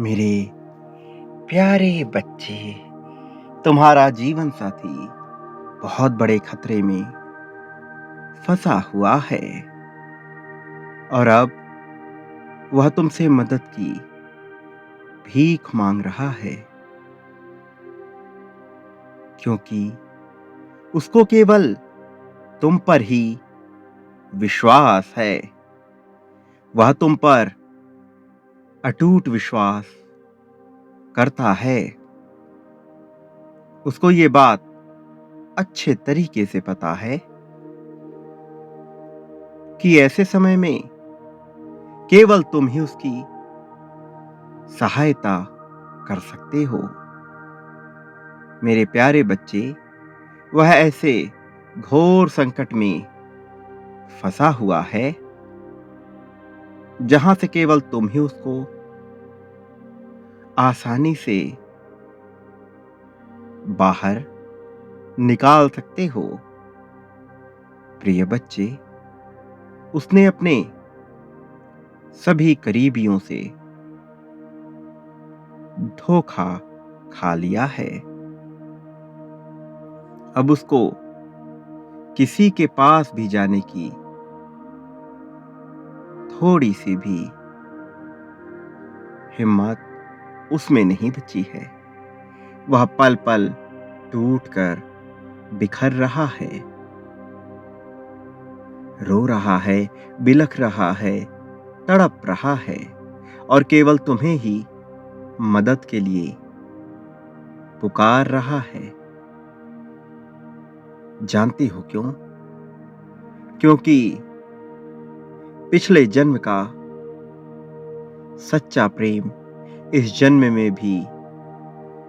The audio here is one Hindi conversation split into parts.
मेरे प्यारे बच्चे, तुम्हारा जीवन साथी बहुत बड़े खतरे में फंसा हुआ है और अब वह तुमसे मदद की भीख मांग रहा है क्योंकि उसको केवल तुम पर ही विश्वास है। वह तुम पर अटूट विश्वास करता है। उसको ये बात अच्छे तरीके से पता है कि ऐसे समय में केवल तुम ही उसकी सहायता कर सकते हो। मेरे प्यारे बच्चे, वह ऐसे घोर संकट में फंसा हुआ है जहां से केवल तुम ही उसको आसानी से बाहर निकाल सकते हो। प्रिय बच्चे, उसने अपने सभी करीबियों से धोखा खा लिया है। अब उसको किसी के पास भी जाने की थोड़ी सी भी हिम्मत उसमें नहीं बची है। वह पल पल टूटकर बिखर रहा है, रो रहा है, बिलख रहा है, तड़प रहा है और केवल तुम्हें ही मदद के लिए पुकार रहा है। जानती हो क्यों? क्योंकि पिछले जन्म का सच्चा प्रेम इस जन्म में भी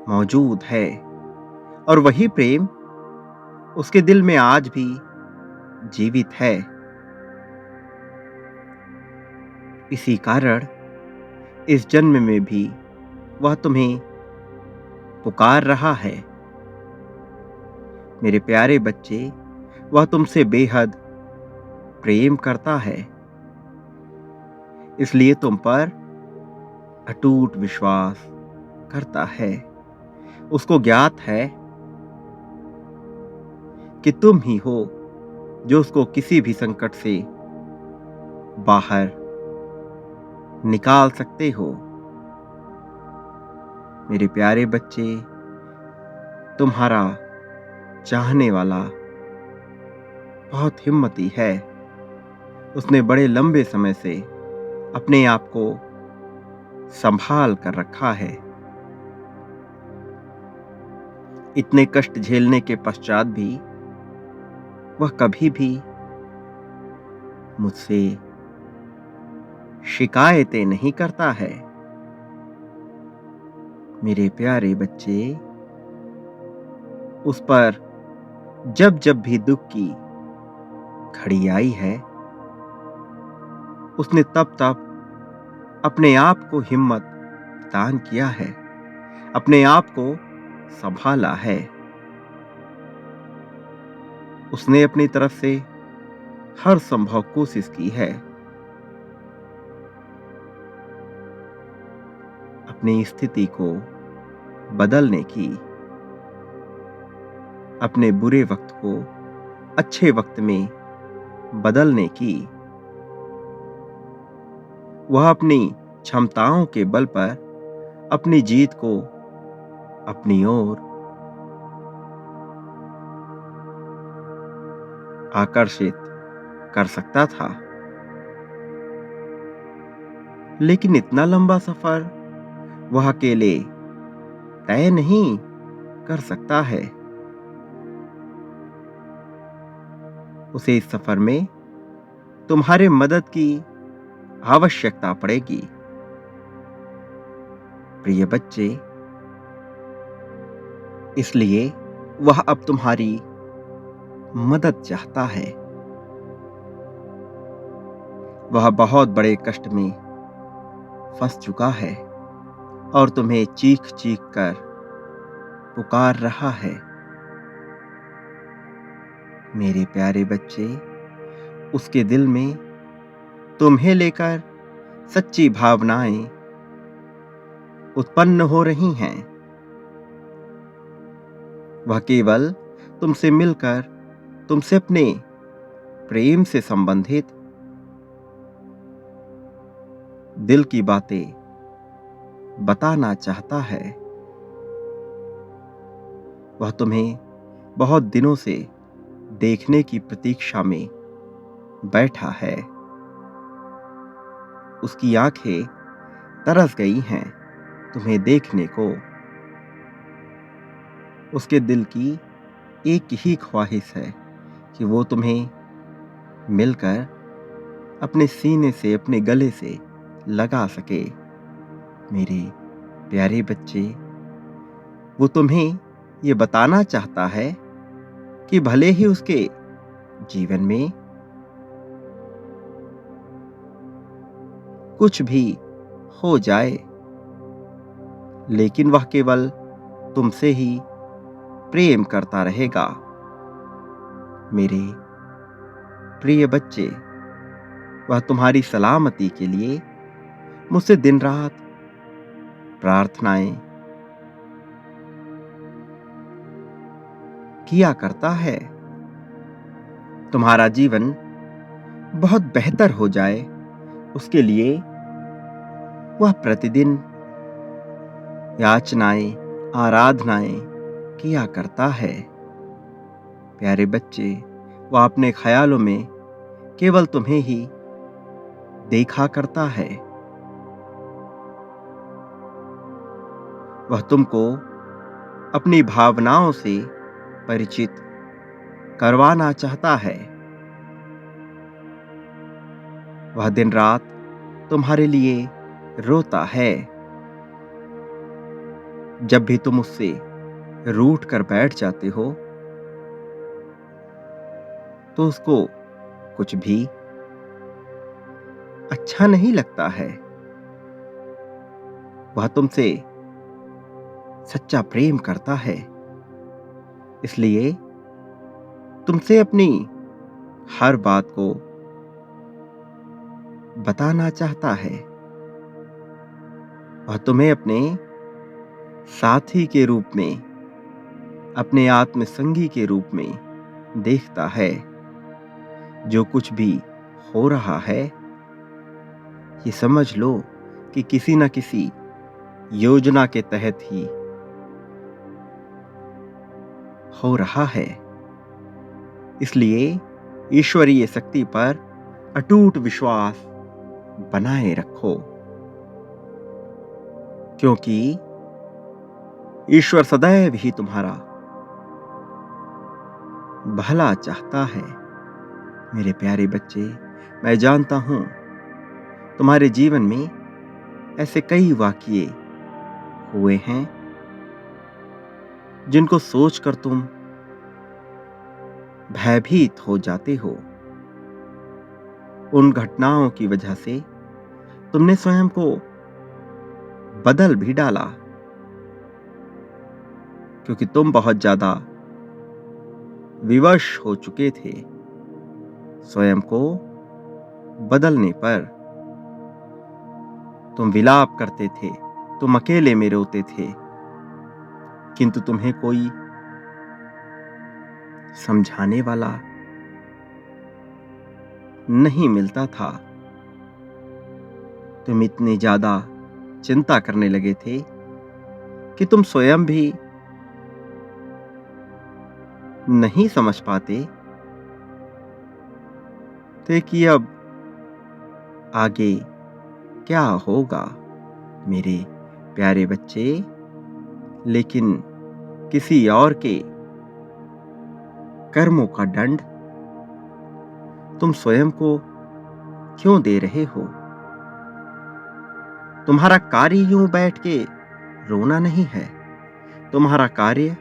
मौजूद है और वही प्रेम उसके दिल में आज भी जीवित है। इसी कारण इस जन्म में भी वह तुम्हें पुकार रहा है। मेरे प्यारे बच्चे, वह तुमसे बेहद प्रेम करता है, इसलिए तुम पर अटूट विश्वास करता है। उसको ज्ञात है कि तुम ही हो जो उसको किसी भी संकट से बाहर निकाल सकते हो। मेरे प्यारे बच्चे, तुम्हारा चाहने वाला बहुत हिम्मती है। उसने बड़े लंबे समय से अपने आप को संभाल कर रखा है। इतने कष्ट झेलने के पश्चात भी वह कभी भी मुझसे शिकायतें नहीं करता है। मेरे प्यारे बच्चे, उस पर जब जब भी दुख की घड़ी आई है, उसने तब तब अपने आप को हिम्मत दान किया है, अपने आप को संभाला है। उसने अपनी तरफ से हर संभव कोशिश की है अपनी स्थिति को बदलने की, अपने बुरे वक्त को अच्छे वक्त में बदलने की। वह अपनी क्षमताओं के बल पर अपनी जीत को अपनी ओर आकर्षित कर सकता था, लेकिन इतना लंबा सफर वह अकेले तय नहीं कर सकता है। उसे इस सफर में तुम्हारे मदद की आवश्यकता पड़ेगी। प्रिय बच्चे, इसलिए वह अब तुम्हारी मदद चाहता है। वह बहुत बड़े कष्ट में फंस चुका है और तुम्हें चीख चीख कर पुकार रहा है। मेरे प्यारे बच्चे, उसके दिल में तुम्हें लेकर सच्ची भावनाएं उत्पन्न हो रही हैं, वह केवल तुमसे मिलकर तुमसे अपने प्रेम से संबंधित दिल की बातें बताना चाहता है। वह तुम्हें बहुत दिनों से देखने की प्रतीक्षा में बैठा है। उसकी आंखें तरस गई हैं तुम्हें देखने को। उसके दिल की एक ही ख्वाहिश है कि वो तुम्हें मिलकर अपने सीने से, अपने गले से लगा सके। मेरे प्यारे बच्चे, वो तुम्हें ये बताना चाहता है कि भले ही उसके जीवन में कुछ भी हो जाए, लेकिन वह केवल तुमसे ही प्रेम करता रहेगा। मेरे प्रिय बच्चे, वह तुम्हारी सलामती के लिए मुझसे दिन रात प्रार्थनाएं किया करता है। तुम्हारा जीवन बहुत बेहतर हो जाए, उसके लिए वह प्रतिदिन याचनाएं, आराधनाएं किया करता है। प्यारे बच्चे, वह अपने ख्यालों में केवल तुम्हें ही देखा करता है। वह तुमको अपनी भावनाओं से परिचित करवाना चाहता है। वह दिन रात तुम्हारे लिए रोता है। जब भी तुम उससे रूठ कर बैठ जाते हो, तो उसको कुछ भी अच्छा नहीं लगता है। वह तुमसे सच्चा प्रेम करता है, इसलिए तुमसे अपनी हर बात को बताना चाहता है। वह तुम्हें अपने साथी के रूप में, अपने आत्म संगी के रूप में देखता है। जो कुछ भी हो रहा है, ये समझ लो कि किसी न किसी योजना के तहत ही हो रहा है। इसलिए ईश्वरीय शक्ति पर अटूट विश्वास बनाए रखो, क्योंकि ईश्वर सदैव ही तुम्हारा भला चाहता है। मेरे प्यारे बच्चे, मैं जानता हूं तुम्हारे जीवन में ऐसे कई वाकये हुए हैं जिनको सोचकर तुम भयभीत हो जाते हो। उन घटनाओं की वजह से तुमने स्वयं को बदल भी डाला, क्योंकि तुम बहुत ज्यादा विवश हो चुके थे। स्वयं को बदलने पर तुम विलाप करते थे, तुम अकेले में रोते थे, किंतु तुम्हें कोई समझाने वाला नहीं मिलता था। तुम इतनी ज्यादा चिंता करने लगे थे कि तुम स्वयं भी नहीं समझ पाते थे कि अब आगे क्या होगा। मेरे प्यारे बच्चे, लेकिन किसी और के कर्मों का दंड तुम स्वयं को क्यों दे रहे हो? तुम्हारा कार्य यूं बैठ के रोना नहीं है। तुम्हारा कार्य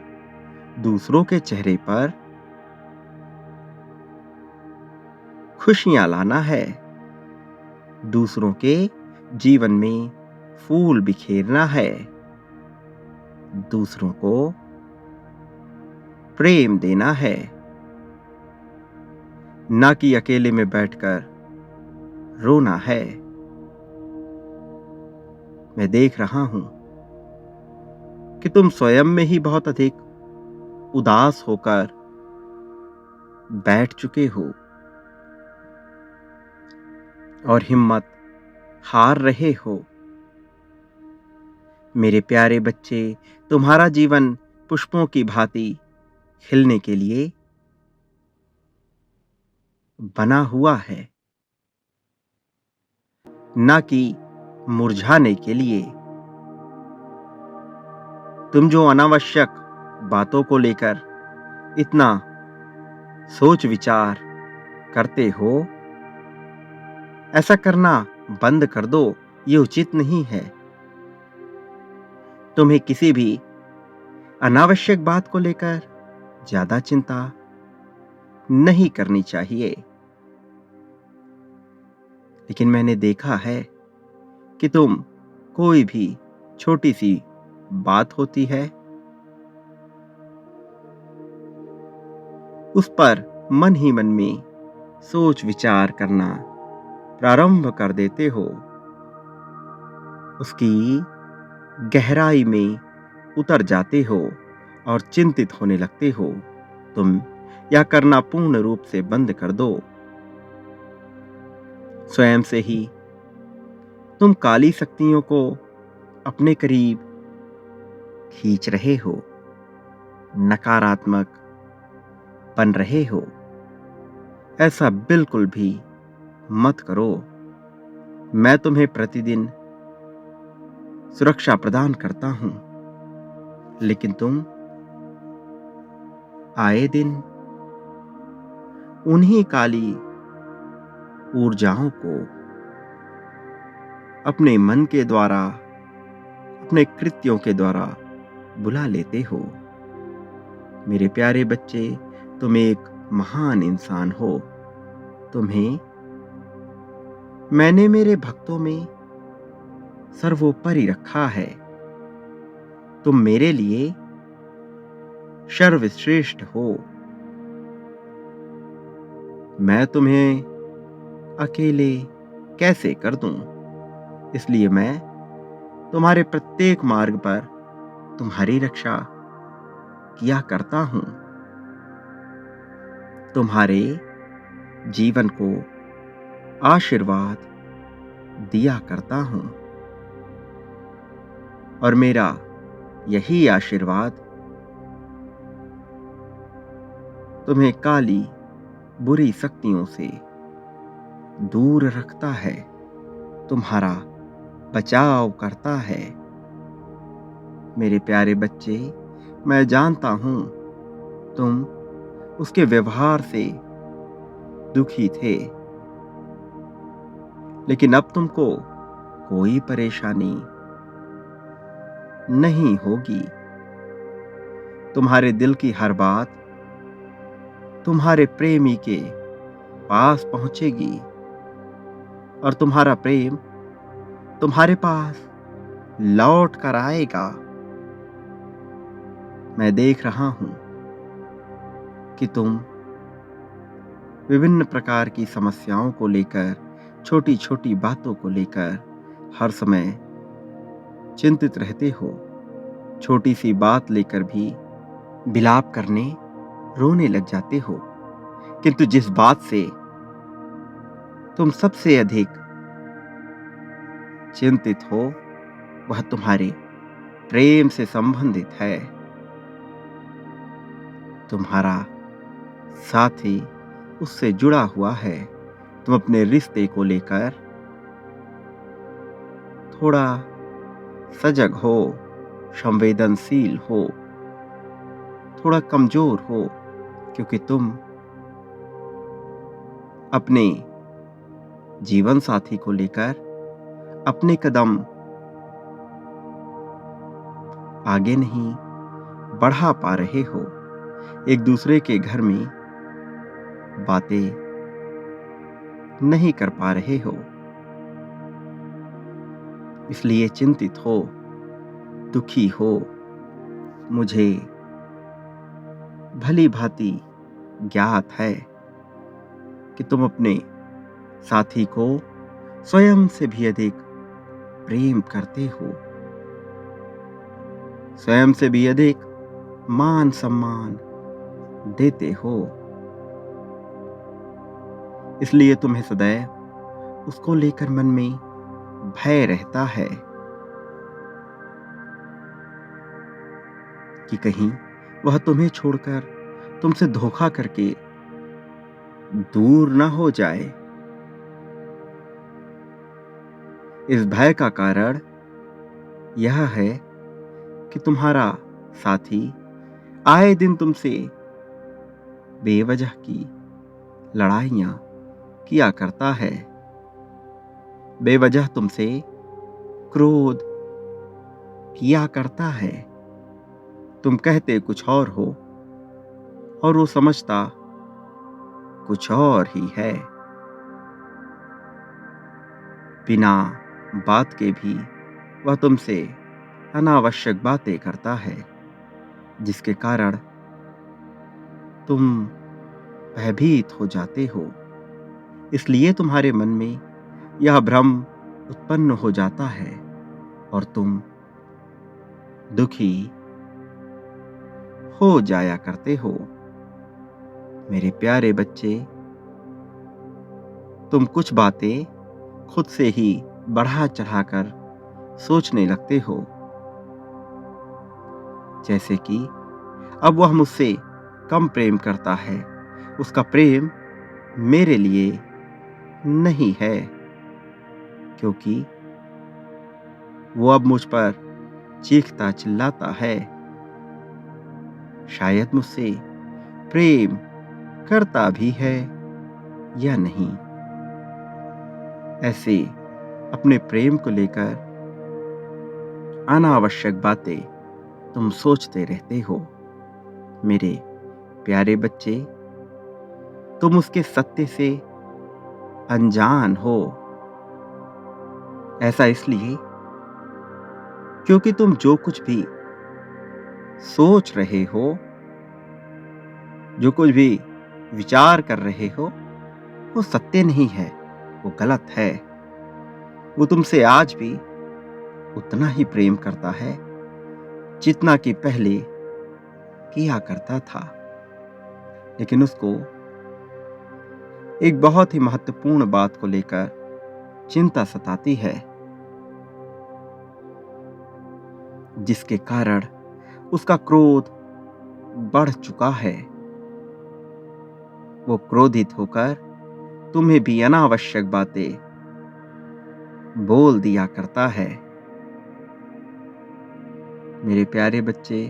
दूसरों के चेहरे पर खुशियां लाना है, दूसरों के जीवन में फूल बिखेरना है, दूसरों को प्रेम देना है, ना कि अकेले में बैठकर रोना है। मैं देख रहा हूं कि तुम स्वयं में ही बहुत अधिक उदास होकर बैठ चुके हो और हिम्मत हार रहे हो। मेरे प्यारे बच्चे, तुम्हारा जीवन पुष्पों की भांति खिलने के लिए बना हुआ है, ना कि मुरझाने के लिए। तुम जो अनावश्यक बातों को लेकर इतना सोच विचार करते हो, ऐसा करना बंद कर दो। ये उचित नहीं है। तुम्हें किसी भी अनावश्यक बात को लेकर ज्यादा चिंता नहीं करनी चाहिए। लेकिन मैंने देखा है कि तुम कोई भी छोटी सी बात होती है, उस पर मन ही मन में सोच विचार करना प्रारंभ कर देते हो। उसकी गहराई में उतर जाते हो और चिंतित होने लगते हो। तुम यह करना पूर्ण रूप से बंद कर दो। स्वयं से ही तुम काली शक्तियों को अपने करीब खींच रहे हो, नकारात्मक बन रहे हो। ऐसा बिल्कुल भी मत करो। मैं तुम्हें प्रतिदिन सुरक्षा प्रदान करता हूं, लेकिन तुम आए दिन उन्हीं काली ऊर्जाओं को अपने मन के द्वारा, अपने कृत्यों के द्वारा बुला लेते हो। मेरे प्यारे बच्चे, तुम एक महान इंसान हो। तुम्हें मैंने मेरे भक्तों में सर्वोपरि रखा है। तुम मेरे लिए सर्वश्रेष्ठ हो। मैं तुम्हें अकेले कैसे कर दूं? इसलिए मैं तुम्हारे प्रत्येक मार्ग पर तुम्हारी रक्षा किया करता हूं। तुम्हारे जीवन को आशीर्वाद दिया करता हूं और मेरा यही आशीर्वाद तुम्हें काली बुरी शक्तियों से दूर रखता है, तुम्हारा बचाव करता है। मेरे प्यारे बच्चे, मैं जानता हूं तुम उसके व्यवहार से दुखी थे, लेकिन अब तुमको कोई परेशानी नहीं होगी। तुम्हारे दिल की हर बात तुम्हारे प्रेमी के पास पहुंचेगी और तुम्हारा प्रेम तुम्हारे पास लौट कर आएगा। मैं देख रहा हूं कि तुम विभिन्न प्रकार की समस्याओं को लेकर, छोटी छोटी बातों को लेकर हर समय चिंतित रहते हो। छोटी सी बात लेकर भी विलाप करने, रोने लग जाते हो। किंतु जिस बात से तुम सबसे अधिक चिंतित हो, वह तुम्हारे प्रेम से संबंधित है। तुम्हारा साथी उससे जुड़ा हुआ है। तुम अपने रिश्ते को लेकर थोड़ा सजग हो, संवेदनशील हो, थोड़ा कमजोर हो, क्योंकि तुम अपने जीवन साथी को लेकर अपने कदम आगे नहीं बढ़ा पा रहे हो। एक दूसरे के घर में बातें नहीं कर पा रहे हो, इसलिए चिंतित हो, दुखी हो। मुझे भली भांति ज्ञात है कि तुम अपने साथी को स्वयं से भी अधिक प्रेम करते हो। स्वयं से भी अधिक मान सम्मान देते हो। इसलिए तुम्हें सदैव उसको लेकर मन में भय रहता है कि कहीं वह तुम्हें छोड़कर तुमसे धोखा करके दूर न हो जाए। इस भय का कारण यह है कि तुम्हारा साथी आए दिन तुमसे बेवजह की लड़ाइयां किया करता है, बेवजह तुमसे क्रोध किया करता है। तुम कहते कुछ और हो और वो समझता कुछ और ही है। बिना बात के भी वह तुमसे अनावश्यक बातें करता है, जिसके कारण तुम भयभीत हो जाते हो। इसलिए तुम्हारे मन में यह भ्रम उत्पन्न हो जाता है और तुम दुखी हो जाया करते हो। मेरे प्यारे बच्चे, तुम कुछ बातें खुद से ही बढ़ा चढ़ाकर सोचने लगते हो, जैसे कि अब वह मुझसे कम प्रेम करता है, उसका प्रेम मेरे लिए नहीं है, क्योंकि वो अब मुझ पर चीखता चिल्लाता है। शायद मुझसे प्रेम करता भी है या नहीं। ऐसे अपने प्रेम को लेकर अनावश्यक बातें तुम सोचते रहते हो। मेरे प्यारे बच्चे, तुम उसके सत्य से अनजान हो। ऐसा इसलिए क्योंकि तुम जो कुछ भी सोच रहे हो, जो कुछ भी विचार कर रहे हो, वो सत्य नहीं है, वो गलत है। वो तुमसे आज भी उतना ही प्रेम करता है जितना कि पहले किया करता था। लेकिन उसको एक बहुत ही महत्वपूर्ण बात को लेकर चिंता सताती है, जिसके कारण उसका क्रोध बढ़ चुका है। वो क्रोधित होकर तुम्हें भी अनावश्यक बातें बोल दिया करता है। मेरे प्यारे बच्चे,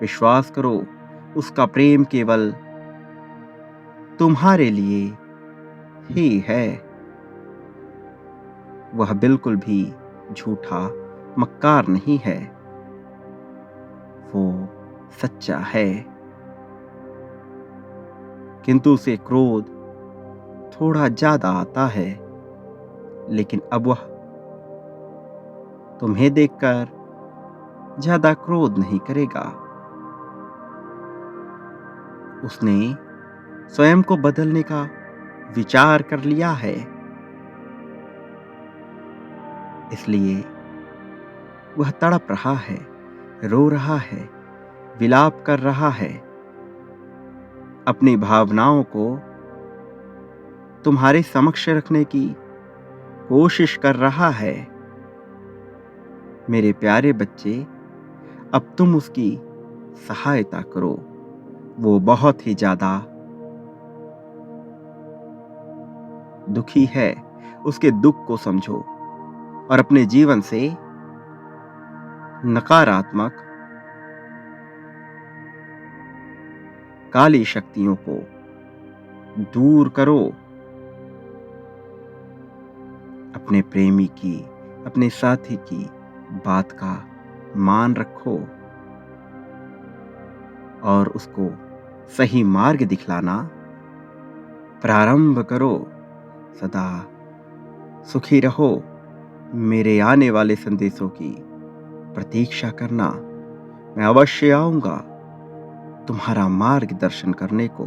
विश्वास करो, उसका प्रेम केवल तुम्हारे लिए ही है। वह बिल्कुल भी झूठा मक्कार नहीं है, वो सच्चा है। किंतु उसे क्रोध थोड़ा ज्यादा आता है, लेकिन अब वह तुम्हें देखकर ज्यादा क्रोध नहीं करेगा। उसने स्वयं को बदलने का विचार कर लिया है, इसलिए वह तड़प रहा है, रो रहा है, विलाप कर रहा है, अपनी भावनाओं को तुम्हारे समक्ष रखने की कोशिश कर रहा है। मेरे प्यारे बच्चे, अब तुम उसकी सहायता करो। वो बहुत ही ज्यादा दुखी है, उसके दुख को समझो और अपने जीवन से नकारात्मक काली शक्तियों को दूर करो। अपने प्रेमी की, अपने साथी की बात का मान रखो और उसको सही मार्ग दिखलाना प्रारंभ करो। सदा सुखी रहो। मेरे आने वाले संदेशों की प्रतीक्षा करना। मैं अवश्य आऊंगा तुम्हारा मार्गदर्शन करने को।